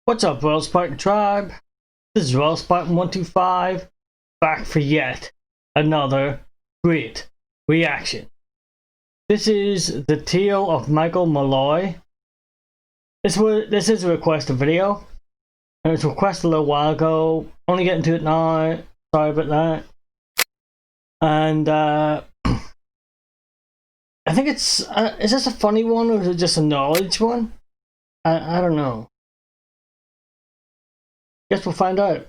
What's up, Well Spartan Tribe? This is Well Spartan 125, back for yet another great reaction. This is the tale of Michael Malloy. This is a requested video. It was requested a little while ago. Only getting to it now. Sorry about that. And I think it's is this a funny one or is it just a knowledge one? I don't know. Guess we'll find out.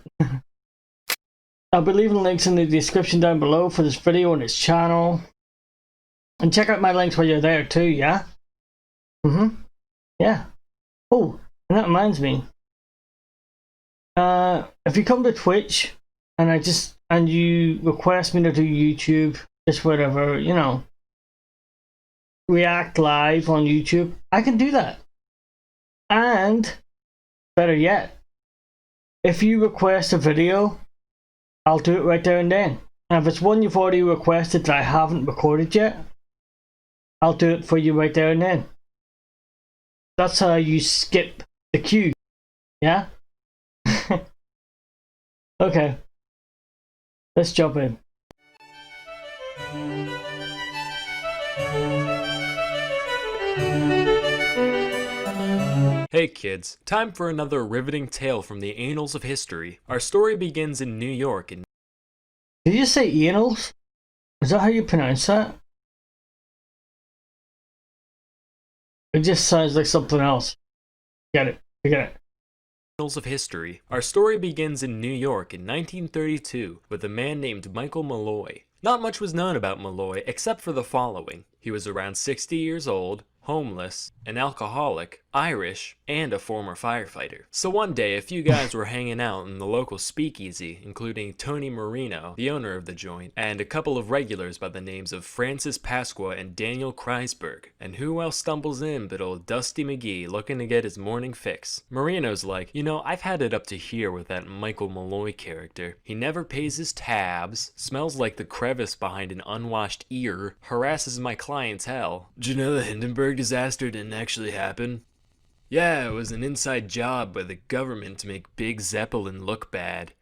I'll be leaving links in the description down below for this video and its channel. And check out my links while you're there too, yeah? Yeah. Oh, and that reminds me. If you come to Twitch and you request me to do YouTube, just whatever, you know, react live on YouTube, I can do that. And better yet, if you request a video, I'll do it right there and then. And if it's one you've already requested that I haven't recorded yet, I'll do it for you right there and then. That's how you skip the queue. Yeah? Okay. Let's jump in. Hey kids, time for another riveting tale from the annals of history. Our story begins in New York in... Did you say annals? Is that how you pronounce that? It just sounds like something else. Get it. I get it. Annals of history. Our story begins in New York in 1932 with a man named Michael Malloy. Not much was known about Malloy except for the following. He was around 60 years old, homeless, an alcoholic, Irish, and a former firefighter. So one day, a few guys were hanging out in the local speakeasy, including Tony Marino, the owner of the joint, and a couple of regulars by the names of Francis Pasqua and Daniel Kreisberg. And who else stumbles in but old Dusty McGee looking to get his morning fix? Marino's like, you know, I've had it up to here with that Michael Malloy character. He never pays his tabs, smells like the crevice behind an unwashed ear, harasses my clientele. Did you know the Hindenburg disaster didn't actually happen? Yeah, it was an inside job by the government to make Big Zeppelin look bad.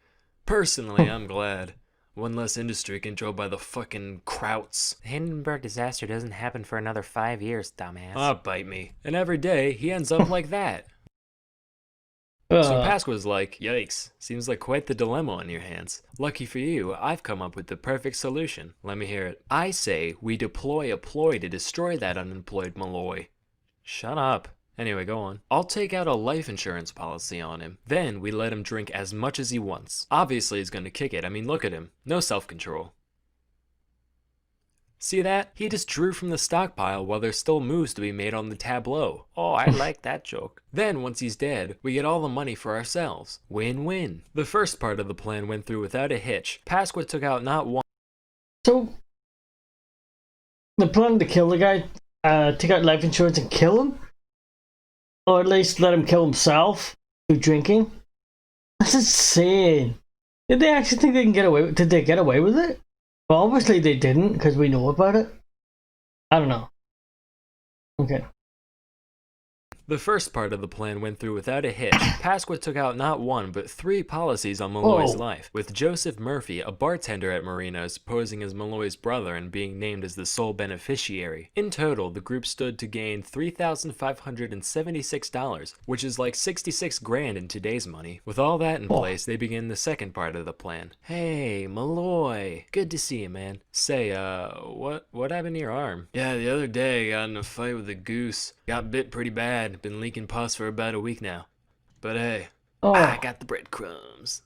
Personally, I'm glad. One less industry controlled by the fucking Krauts. The Hindenburg disaster doesn't happen for another 5 years, dumbass. Ah, bite me. And every day, he ends up like that. So Pasqua's like, yikes, seems like quite the dilemma on your hands. Lucky for you, I've come up with the perfect solution. Let me hear it. I say we deploy a ploy to destroy that unemployed Malloy. Shut up. Anyway, go on. I'll take out a life insurance policy on him. Then we let him drink as much as he wants. Obviously he's gonna kick it. I mean, look at him. No self-control. See that? He just drew from the stockpile while there's still moves to be made on the tableau. Oh, I like that joke. Then, once he's dead, we get all the money for ourselves. Win-win. The first part of the plan went through without a hitch. Pasqua took out not one... So, the plan to kill the guy, take out life insurance and kill him? Or at least let him kill himself through drinking? That's insane. Did they actually think they can get away with it? Did they get away with it? Well, obviously they didn't, because we know about it. I don't know. Okay. The first part of the plan went through without a hitch. Pasqua took out not one, but 3 policies on Malloy's life, with Joseph Murphy, a bartender at Marino's, posing as Malloy's brother and being named as the sole beneficiary. In total, the group stood to gain $3,576, which is like 66 grand in today's money. With all that in place, they begin the second part of the plan. Hey, Malloy. Good to see you, man. Say, what happened to your arm? Yeah, the other day I got in a fight with a goose. Got bit pretty bad. Been leaking pus for about a week now. But hey, I got the breadcrumbs.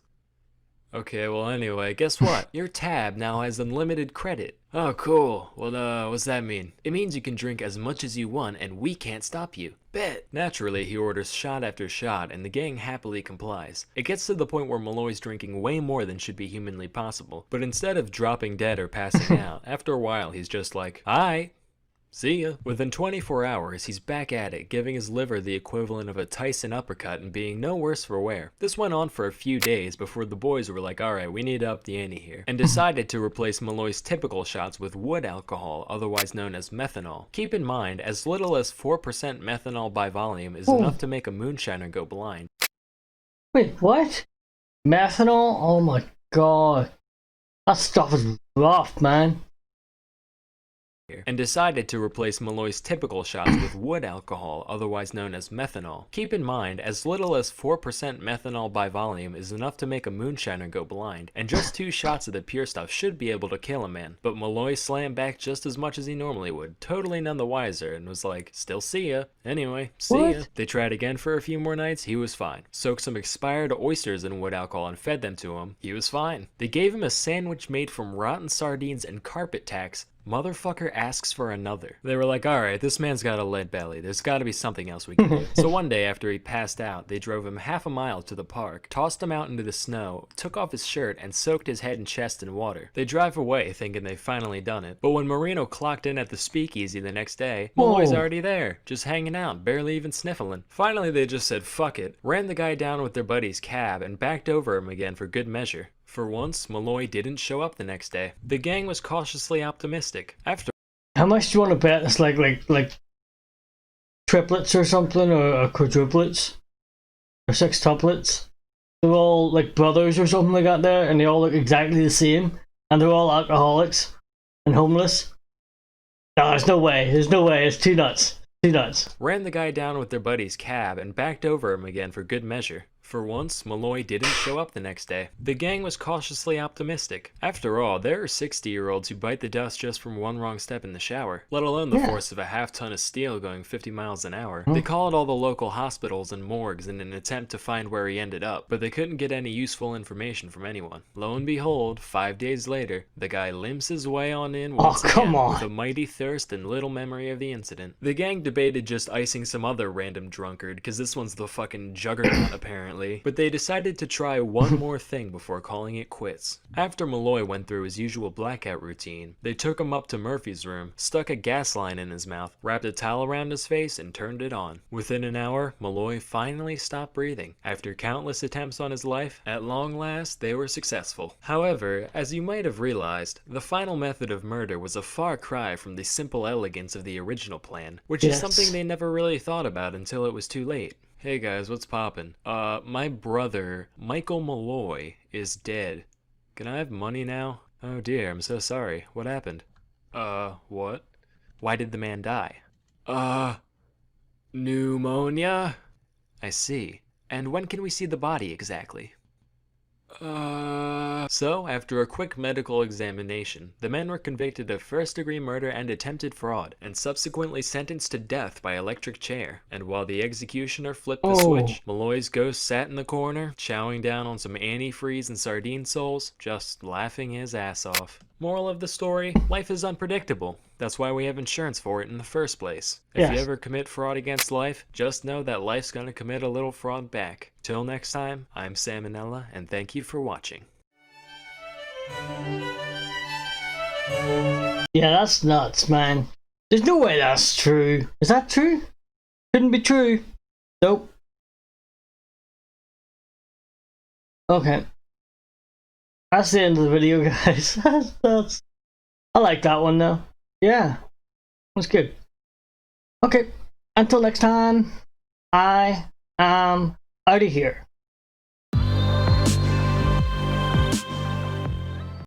Okay, well anyway, guess what? Your tab now has unlimited credit. Oh, cool. Well, what's that mean? It means you can drink as much as you want and we can't stop you. Bet. Naturally, he orders shot after shot and the gang happily complies. It gets to the point where Malloy's drinking way more than should be humanly possible. But instead of dropping dead or passing out, after a while he's just like, "Hi. See ya." Within 24 hours, he's back at it, giving his liver the equivalent of a Tyson uppercut and being no worse for wear. This went on for a few days before the boys were like, alright, we need to up the ante here, and decided to replace Malloy's typical shots with wood alcohol, otherwise known as methanol. Keep in mind, as little as 4% methanol by volume is enough to make a moonshiner go blind. Wait, what? Methanol? Oh my god. That stuff is rough, man. And decided to replace Malloy's typical shots with wood alcohol, otherwise known as methanol. Keep in mind, as little as 4% methanol by volume is enough to make a moonshiner go blind, and just 2 shots of the pure stuff should be able to kill a man. But Malloy slammed back just as much as he normally would, totally none the wiser, and was like, still see ya. Anyway, see ya. They tried again for a few more nights, he was fine. Soaked some expired oysters in wood alcohol and fed them to him, he was fine. They gave him a sandwich made from rotten sardines and carpet tacks. Motherfucker asks for another. They were like, alright, this man's got a lead belly. There's gotta be something else we can do. So one day after he passed out, they drove him half a mile to the park, tossed him out into the snow, took off his shirt, and soaked his head and chest in water. They drive away thinking they've finally done it. But when Marino clocked in at the speakeasy the next day, Malloy's already there, just hanging out, barely even sniffling. Finally, they just said fuck it, ran the guy down with their buddy's cab, and backed over him again for good measure. For once, Malloy didn't show up the next day. The gang was cautiously optimistic. After How much do you want to bet it's like triplets or something, or quadruplets, or sextuplets? They're all like brothers or something like that there, and they all look exactly the same, and they're all alcoholics and homeless. No, there's no way. There's no way. It's too nuts. Too nuts. ran the guy down with their buddy's cab and backed over him again for good measure. For once, Malloy didn't show up the next day. The gang was cautiously optimistic. After all, there are 60-year-olds who bite the dust just from one wrong step in the shower, let alone the force of a half-ton of steel going 50 miles an hour. They called all the local hospitals and morgues in an attempt to find where he ended up, but they couldn't get any useful information from anyone. Lo and behold, 5 days later, the guy limps his way on in once again with a mighty thirst and little memory of the incident. The gang debated just icing some other random drunkard, cause this one's the fucking juggernaut apparently. But they decided to try one more thing before calling it quits. After Malloy went through his usual blackout routine, they took him up to Murphy's room, stuck a gas line in his mouth, wrapped a towel around his face, and turned it on. Within an hour, Malloy finally stopped breathing. After countless attempts on his life, at long last, they were successful. However, as you might have realized, the final method of murder was a far cry from the simple elegance of the original plan, which is something they never really thought about until it was too late. Hey guys, what's poppin'? My brother, Michael Malloy, is dead. Can I have money now? Oh dear, I'm so sorry. What happened? What? Why did the man die? Pneumonia? I see. And when can we see the body exactly? So, after a quick medical examination, the men were convicted of first-degree murder and attempted fraud, and subsequently sentenced to death by electric chair. And while the executioner flipped the switch, Malloy's ghost sat in the corner, chowing down on some antifreeze and sardine soles, just laughing his ass off. Moral of the story, life is unpredictable. That's why we have insurance for it in the first place. If you ever commit fraud against life, just know that life's gonna commit a little fraud back. Till next time, I'm Salmonella, and thank you for watching. Yeah, that's nuts, man. There's no way that's true. Is that true? Couldn't be true. Nope. Okay. That's the end of the video, guys. I like that one though. Yeah, that's good. Okay, until next time, I am out of here.